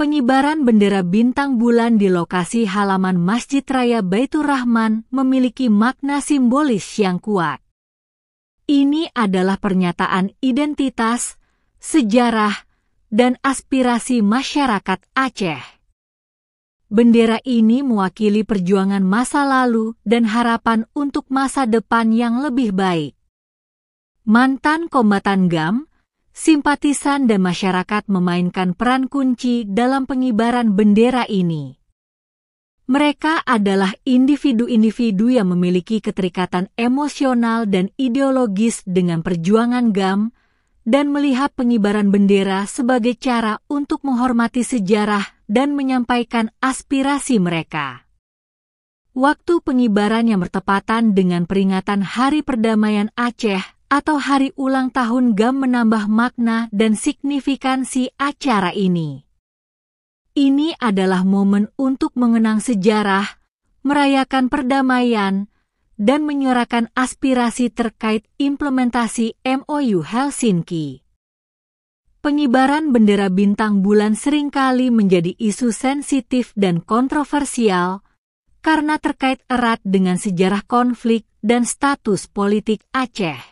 Pengibaran bendera bintang bulan di lokasi halaman Masjid Raya Baitur Rahman memiliki makna simbolis yang kuat. Ini adalah pernyataan identitas, sejarah, dan aspirasi masyarakat Aceh. Bendera ini mewakili perjuangan masa lalu dan harapan untuk masa depan yang lebih baik. Mantan kombatan GAM, simpatisan dan masyarakat memainkan peran kunci dalam pengibaran bendera ini. Mereka adalah individu-individu yang memiliki keterikatan emosional dan ideologis dengan perjuangan GAM dan melihat pengibaran bendera sebagai cara untuk menghormati sejarah dan menyampaikan aspirasi mereka. Waktu pengibaran yang bertepatan dengan peringatan Hari Perdamaian Aceh atau hari ulang tahun GAM menambah makna dan signifikansi acara ini. Ini adalah momen untuk mengenang sejarah, merayakan perdamaian, dan menyuarakan aspirasi terkait implementasi MOU Helsinki. Pengibaran bendera bintang bulan seringkali menjadi isu sensitif dan kontroversial karena terkait erat dengan sejarah konflik dan status politik Aceh.